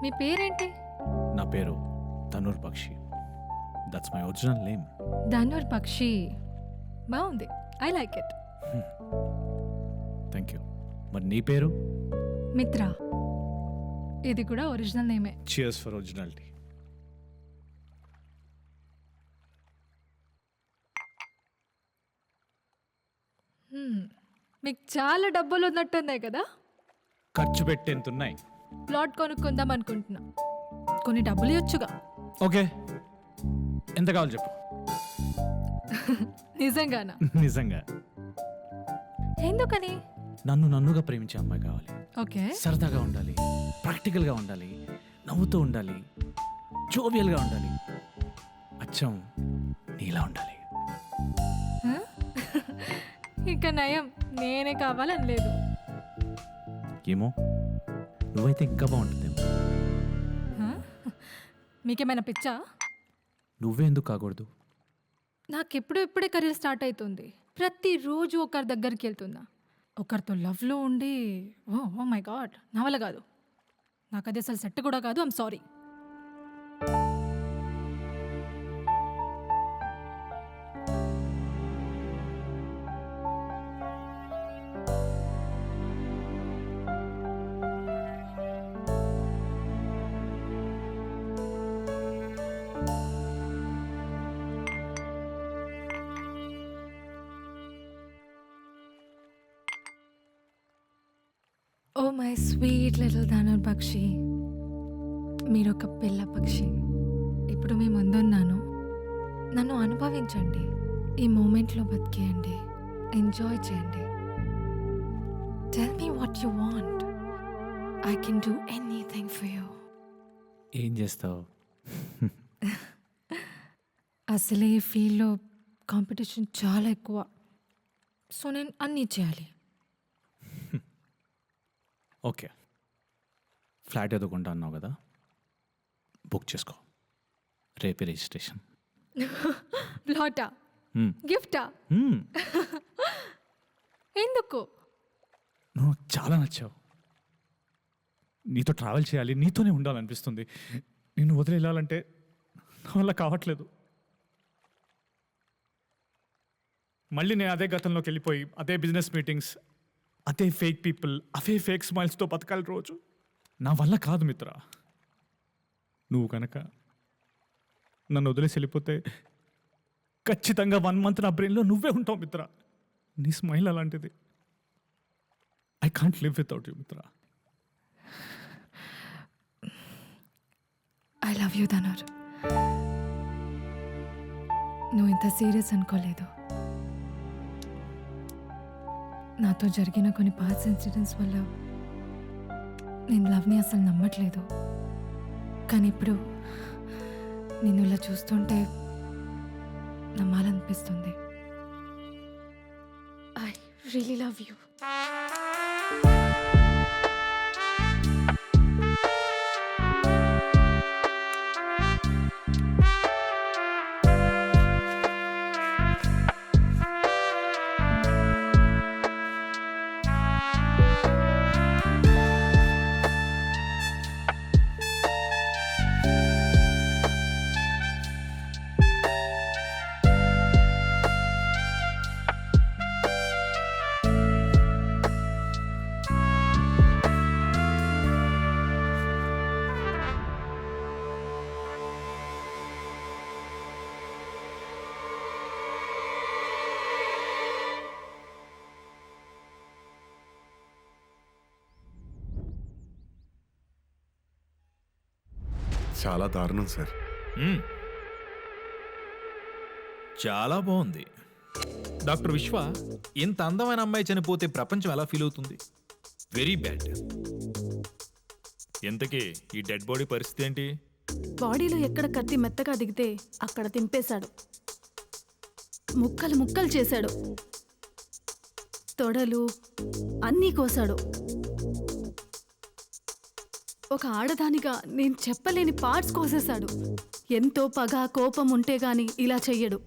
మీ పేరేంటి? నా పేరు Tanur Pakshi. That's my original name. Dhanur Pakshi. బాగుంది. I like it. Thank you. మరి నీ పేరు? మిత్ర. ఇది కూడా ఒరిజినల్ నేమే. Cheers for originality. మీకు చాలా డబ్బులు ఉన్నట్టున్నాయి కదా. ఖర్చు పెట్టేంతున్నాయి. ప్లాట్ కొనుక్కుందాం అనుకుంటున్నా. కొన్ని డబ్బులు ఇవ్వచ్చుగా. ఓకే, ఎంత కావాలి చెప్పు. నిజంగానా? నిజంగా. ఎందుకని? నన్నుగా ప్రేమించే అమ్మాయి కావాలి. ఓకే. సరదాగా ఉండాలి, ప్రాక్టికల్గా ఉండాలి, నవ్వుతూ ఉండాలి, జోవియల్గా ఉండాలి, అచ్చం నీలా ఉండాలి. ఇంకా నయం, నేనే కావాలని లేదు. ఏమో, నువ్వైతే ఇంకా బాగుంటుందేమో. మీకేమైనా పిచ్చా? నువ్వే ఎందుకు కాకూడదు? నాకెప్పుడు ఇప్పుడే కెరీర్ స్టార్ట్ అవుతుంది. ప్రతిరోజు ఒకరి దగ్గరికి వెళ్తున్నా. ఒకరితో లవ్లో ఉండి ఓ మై గాడ్, నా వల్ల కాదు. నాకు అది అసలు సెట్ కూడా కాదు. I'm sorry. Oh my sweet little Dhanur Pakshi, మీరొక పిల్ల పక్షి. ఇప్పుడు మీ ముందున్నాను. నన్ను అనుభవించండి, ఈ మూమెంట్లో బతికేయండి, ఎంజాయ్ చేయండి. Tell me what you want. I can do anything for you. ఏం చేస్తావు? అసలే ఈ ఫీల్డ్లో కాంపిటీషన్ చాలా ఎక్కువ. సో నేను అన్నీ చేయాలి. ఓకే, ఫ్లాట్ ఎదుగుంటా అన్నావు కదా, బుక్ చేసుకో. రేపే రిజిస్ట్రేషన్. ప్లాటా? గిఫ్టా? ఎందుకు? నువ్వు నాకు చాలా నచ్చావు. నీతో ట్రావెల్ చేయాలి, నీతోనే ఉండాలనిపిస్తుంది. నిన్ను వదిలి వెళ్ళాలంటే నా వల్ల కావట్లేదు. మళ్ళీ నేను అదే గతంలోకి వెళ్ళిపోయి అదే బిజినెస్ మీటింగ్స్, అదే ఫేక్ పీపుల్, అవే ఫేక్ స్మైల్స్తో బతకాలి రోజు. నా వల్ల కాదు మిత్ర. నువ్వు కనుక నన్ను వదిలేసి వెళ్ళిపోతే ఖచ్చితంగా 1 month నా బ్రెయిన్లో నువ్వే ఉంటావు మిత్ర. నీ స్మైల్ అలాంటిది. I can't live without you Mitra. I love you Dhanur. నువ్వు ఇంత సీరియస్ అనుకోలేదు. నాతో జరిగిన కొన్ని పాస్ట్ ఇన్సిడెంట్స్ వల్ల నేను లవ్ని అసలు నమ్మట్లేదు. కానీ ఇప్పుడు నిన్ను ఇలా చూస్తుంటే నమ్మాలనిపిస్తుంది. I really love you. చాలా దారుణం సార్. చాలా బాగుంది. డాక్టర్ విశ్వ, ఇంత అందమైన అమ్మాయి చనిపోతే ప్రపంచం ఎలా ఫీల్ అవుతుంది? Very bad. ఎంతకీ ఈ డెడ్ బాడీ పరిస్థితి ఏంటి? బాడీలో ఎక్కడ కత్తి మెత్తగా దిగితే అక్కడ తింపేశాడు. ముక్కలు ముక్కలు చేశాడు. తొడలు అన్నీ కోశాడు. ఒక ఆడదానిగా నేను చెప్పలేని పార్ట్స్ కోసేశాడు. ఎంతో పగ కోపం ఉంటే గాని ఇలా చెయ్యడు.